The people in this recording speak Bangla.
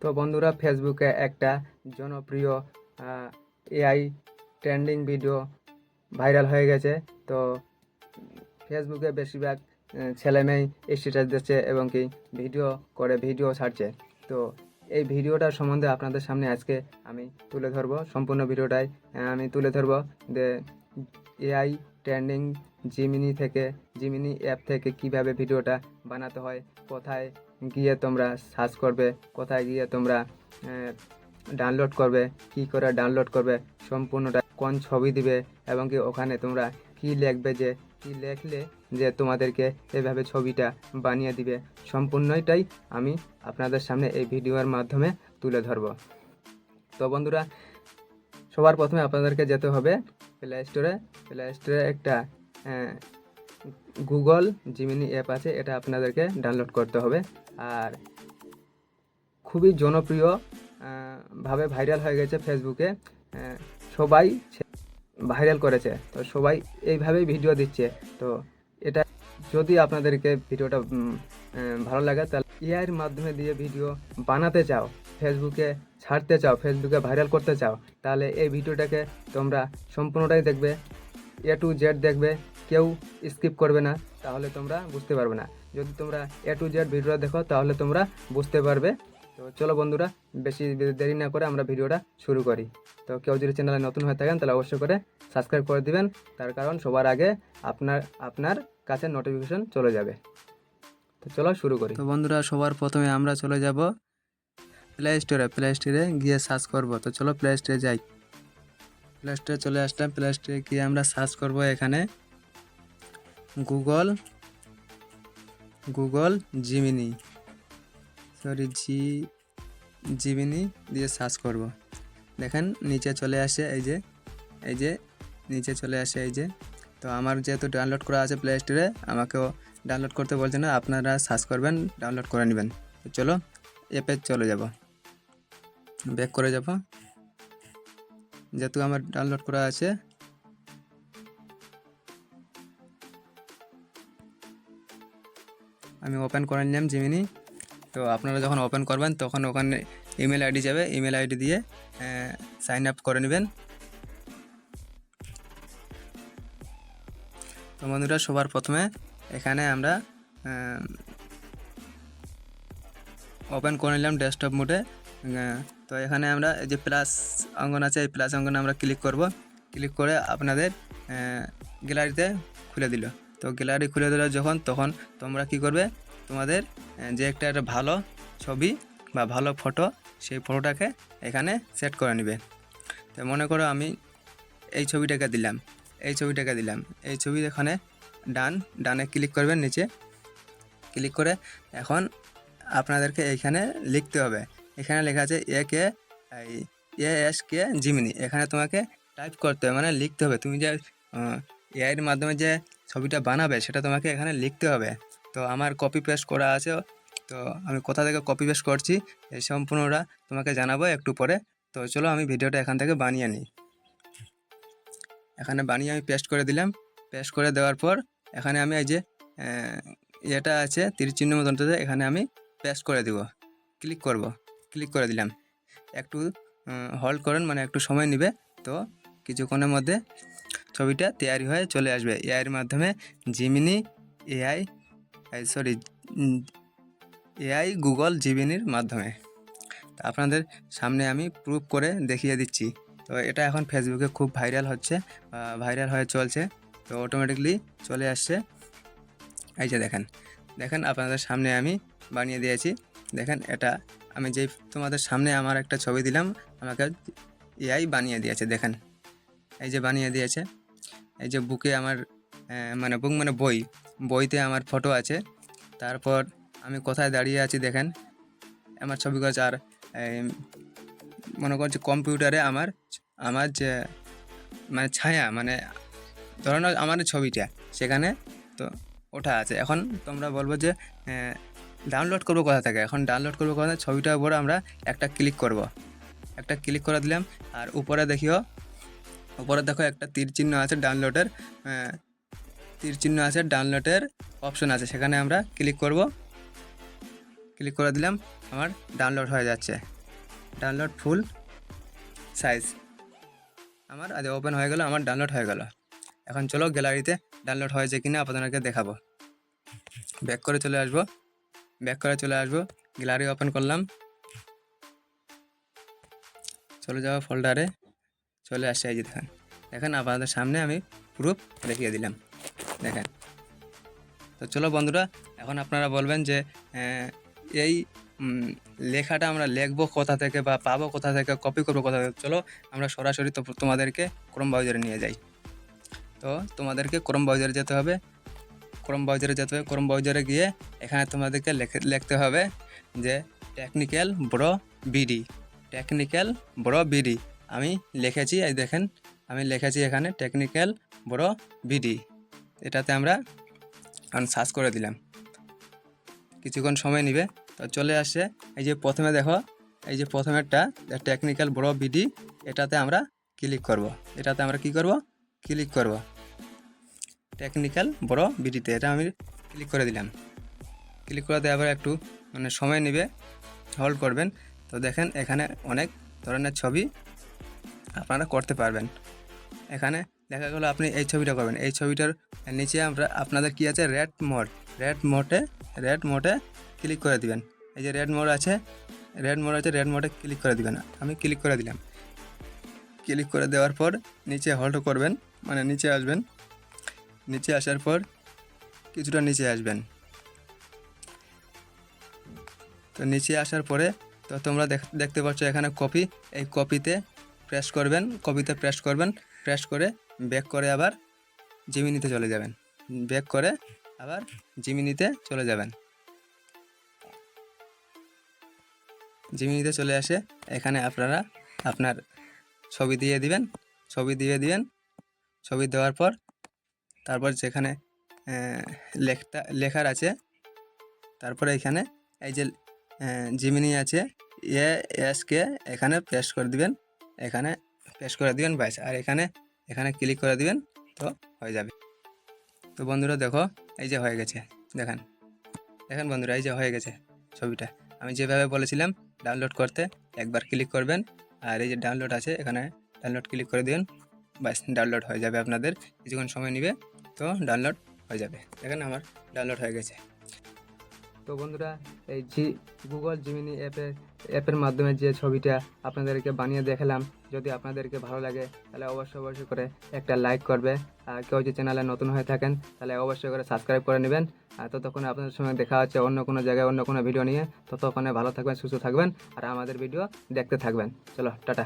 তো বন্ধুরা, ফেসবুকে একটা জনপ্রিয় এআই ট্রেন্ডিং ভিডিও ভাইরাল হয়ে গেছে। তো ফেসবুকে বেশিরভাগ ছেলেমেয়েই স্ট্যাটাস দিচ্ছে এবং কি ভিডিও ছাড়ছে। তো এই ভিডিওটার সম্বন্ধে আপনাদের সামনে আজকে আমি তুলে ধরবো। সম্পূর্ণ ভিডিওটাই আমি তুলে ধরবো যে এআই ট্রেন্ডিং জিমিনি অ্যাপ থেকে কিভাবে ভিডিওটা বানাতে হয়, কোথায় গিয়ে তোমরা সার্চ করবে, কোথায় গিয়ে তোমরা ডাউনলোড করবে, কি করে ডাউনলোড করবে, সম্পূর্ণটা কোন ছবি দিবে এবং কি ওখানে তোমরা কি লিখবে, যে কি লিখলে যে তোমাদেরকে এভাবে ছবিটা বানিয়ে দিবে, সম্পূর্ণটাই আমি আপনাদের সামনে এই ভিডিওর মাধ্যমে তুলে ধরব। তো বন্ধুরা, সবার প্রথমে আপনাদেরকে যেতে হবে প্লে স্টোরে একটা গুগল জিমিনি অ্যাপ আছে, এটা আপনাদেরকে ডাউনলোড করতে হবে। আর খুবই জনপ্রিয় ভাবে ভাইরাল হয়ে গেছে ফেসবুকে, সবাই ভাইরাল করেছে। তো সবাই এইভাবেই ভিডিও দিচ্ছে। তো এটা যদি আপনাদেরকে ভিডিওটা ভালো লাগে, তাহলে এআইয়ের মাধ্যমে দিয়ে ভিডিও বানাতে চাও, ফেসবুকে ছাড়তে চাও, ফেসবুকে ভাইরাল করতে চাও, তাহলে এই ভিডিওটাকে তোমরা সম্পূর্ণটাই দেখবে, এ টু জেড দেখবে, কেউ স্কিপ করবে না, তাহলে তোমরা বুঝতে পারবে না। যদি তোমরা এ টু জেড ভিডিওটা দেখো তাহলে তোমরা বুঝতে পারবে। তো চলো বন্ধুরা, বেশি দেরি না করে আমরা ভিডিওটা শুরু করি। তো কেউ যদি চ্যানেলে নতুন হয়ে থাকেন তাহলে অবশ্যই করে সাবস্ক্রাইব করে দিবেন, তার কারণ সবার আগে আপনার কাছে নোটিফিকেশন চলে যাবে। তো চলো শুরু করি। তো বন্ধুরা, সবার প্রথমে আমরা চলে যাব প্লে স্টোরে গিয়ে সার্চ করব। তো চলো প্লে স্টোরে যাই। প্লে স্টোরে চলে আসলাম। প্লে স্টোরে গিয়ে আমরা সার্চ করব এখানে গুগল জিমিনি জিমিনি দিয়ে সার্চ করব। দেখেন নিচে চলে আসে, এই যে নিচে চলে আসে এই যে। তো আমার যেহেতু ডাউনলোড করা আছে প্লে স্টোরে, আমাকেও ডাউনলোড করতে বলছে না, আপনারা সার্চ করবেন, ডাউনলোড করে নেবেন। তো চলো অ্যাপে চলে যাব, ব্যাক করে যাব। যেহেতু আমার ডাউনলোড করা আছে, আমি ওপেন করে নিলাম জিমিনি। তো আপনারা যখন ওপেন করবেন তখন ওখানে ইমেল আইডি যাবে, ইমেল আইডি দিয়ে সাইন আপ করে নেবেন। তো বন্ধুরা, সবার প্রথমে এখানে আমরা ওপেন করে নিলাম ডেস্কটপ মোডে। তো এখানে আমরা এই যে প্লাস অঙ্কন আছে, এই প্লাস অঙ্কনে আমরা ক্লিক করব। ক্লিক করে আপনাদের গ্যালারিতে খুলে দিল। তো গ্যালারি খুলে দিল যখন, তখন তোমরা কি করবে, তোমাদের যে একটা ভালো ছবি বা ভালো ফটো, সেই ফটোটাকে এখানে সেট করে নেবে। তো মনে করো আমি এই ছবিটাকে দিলাম, এই ছবি এখানে ডানে ক্লিক করবেন, নিচে ক্লিক করে এখন আপনাদেরকে এইখানে লিখতে হবে। এখানে লেখা আছে এএসকে জিমিনি, এখানে তোমাকে টাইপ করতে হবে, মানে লিখতে হবে। তুমি যে এআইয়ের মাধ্যমে যে ছবিটা বানাবে সেটা তোমাকে এখানে লিখতে হবে। তো আমার কপি পেস্ট করা আছে, তো আমি কোথা থেকে কপি পেস্ট করছি এই সম্পূর্ণটা তোমাকে জানাবো একটু পরে। তো চলো আমি ভিডিওটা এখান থেকে বানিয়ে নিই। এখানে বানিয়ে আমি পেস্ট করে দিলাম। পেস্ট করে দেওয়ার পর এখানে আমি এই যে এটা আছে তীর চিহ্ন মতনটাতে, এখানে আমি পেস্ট করে দেব। ক্লিক করে দিলাম। একটু হোল্ড করেন, মানে একটু সময় নেবে। তো কিছুক্ষণের মধ্যে ছবিটা তৈরি হয়ে চলে আসবে এআইয়ের মাধ্যমে, জিমিনি এআই গুগল জিমিনির মাধ্যমে। তো আপনাদের সামনে আমি প্রুফ করে দেখিয়ে দিচ্ছি। তো এটা এখন ফেসবুকে খুব ভাইরাল হয়ে চলছে। তো অটোমেটিকলি চলে আসছে। এই যে দেখেন আপনাদের সামনে আমি বানিয়ে দিয়েছি। দেখেন, এটা আমি যেই তোমাদের সামনে আমার একটা ছবি দিলাম, আমাকে এআই বানিয়ে দিয়েছে। দেখেন এই যে বানিয়ে দিয়েছে। এই যে বুকে আমার বুক মানে বইতে আমার ফটো আছে। তারপর আমি কোথায় দাঁড়িয়ে আছি দেখেন, আমার ছবি করেছে। আর মনে করছি কম্পিউটারে আমার যে মানে ছায়া, মানে ধরুন আমার ছবিটা সেখানে তো ওঠা আছে। এখন তোমরা বলবো যে ডাউনলোড করবো কোথা থেকে। এখন ডাউনলোড করবো কোথা থেকে, ছবিটার উপরে আমরা একটা ক্লিক করে দিলাম। আর উপরে দেখো একটা তীর চিহ্ন আছে, ডাউনলোডের অপশন আছে, সেখানে আমরা ক্লিক ক্লিক করে দিলাম, আমার ডাউনলোড হয়ে যাচ্ছে, ডাউনলোড ফুল সাইজ আমার আজ ওপেন হয়ে গেল, আমার ডাউনলোড হয়ে গেল। এখন চলো গ্যালারিতে ডাউনলোড হয়েছে কিনা আপনাদেরকে দেখাবো। ব্যাক করে চলে আসবো, গ্যালারি ওপেন করলাম, চলে যাওয়া ফোল্ডারে চলে আসছে। এই যে দেখেন আপনাদের সামনে আমি প্রুফ দেখিয়ে দিলাম, দেখেন। তো চলো বন্ধুরা, এখন আপনারা বলবেন যে এই লেখাটা আমরা লিখবো কোথা থেকে বা পাবো কোথা থেকে, কপি করবো কোথা থেকে। চলো আমরা সরাসরি তোমাদেরকে ক্রোম ব্রাউজারে নিয়ে যাই। তো তোমাদেরকে ক্রোম ব্রাউজারে যেতে হবে, ক্রোম ব্রাউজারে গিয়ে এখানে তোমাদেরকে লিখতে হবে যে টেকনিক্যাল ব্রো বিডি। আমি লিখেছি, এই দেখেন আমি লিখেছি এখানে টেকনিক্যাল ব্রো বিডি। এটাতে আমরা সার্চ করে দিলাম, কিছুক্ষণ সময় নেবে। তো চলে আসছে, এই যে প্রথমে দেখো, এই যে প্রথমেরটা টেকনিক্যাল ব্রো বিডি, এটাতে আমরা ক্লিক করব। এটাতে আমরা কি করব? ক্লিক করব টেকনিক্যাল ব্রো বিডিতে। এটা আমি ক্লিক করে দিলাম। ক্লিক করে দেওয়ার একটু সময় নেবে, হোল্ড করবেন। তো দেখেন এখানে অনেক ধরনের ছবি আপনারা করতে পারবেন। এখানে দেখা গেলো আপনি এই ছবিটা করবেন, এই ছবিটার নিচে আপনাদের কি আছে, রেড মোডে ক্লিক করে দিবেন। এই যে রেড মোড আছে, রেড মোডে ক্লিক করে দিবেন। আমি ক্লিক করে দিলাম। ক্লিক করে দেওয়ার পর নিচে হোল্ড করবেন, নিচে আসবেন। নিচে আসার পর কিছুটা নিচে আসবেন। তো নিচে আসার পরে তো তোমরা দেখতে পাচ্ছ এখানে কপি, এই কপিতে প্রেস করবেন, প্রেস করে ব্যাক করে আবার জিমিনিতে চলে যাবেন, জিমিনিতে চলে আসে এখানে আপনারা আপনার ছবি দিয়ে দিবেন। ছবি দেওয়ার পর তারপর যেখানে লেখার আছে, তারপরে এখানে এই যে জিমিনি আছে এসকে এখানে প্রেস করে দিবেন, ব্যাস। আর এখানে ক্লিক করে দিবেন, তো হয়ে যাবে। তো বন্ধুরা দেখো, এই যে হয়ে গেছে, দেখেন বন্ধুরা, এই যে হয়ে গেছে ছবিটা। আমি যেভাবে বলেছিলাম ডাউনলোড করতে, একবার ক্লিক করবেন, আর এই যে ডাউনলোড আছে এখানে ডাউনলোড ক্লিক করে দিবেন, ব্যাস ডাউনলোড হয়ে যাবে। আপনাদের কিছুক্ষণ সময় নেবে, তো ডাউনলোড হয়ে যাবে। দেখেন আমার ডাউনলোড হয়ে গেছে। তো বন্ধুরা, এই গুগল জিমিনি অ্যাপের মাধ্যমে যে ছবিটা আপনাদেরকে বানিয়ে দেখালাম, যদি আপনাদেরকে ভালো লাগে তাহলে অবশ্যই করে একটা লাইক করবে। আর কেউ যদি চ্যানেলে নতুন হয়ে থাকেন তাহলে অবশ্যই করে সাবস্ক্রাইব করে নেবেন। আর ততক্ষণে আপনাদের সঙ্গে দেখা হচ্ছে অন্য কোনো জায়গায় অন্য কোনো ভিডিও নিয়ে। ততক্ষণে ভালো থাকবেন, সুস্থ থাকবেন, আর আমাদের ভিডিও দেখতে থাকবেন। চলো টাটা।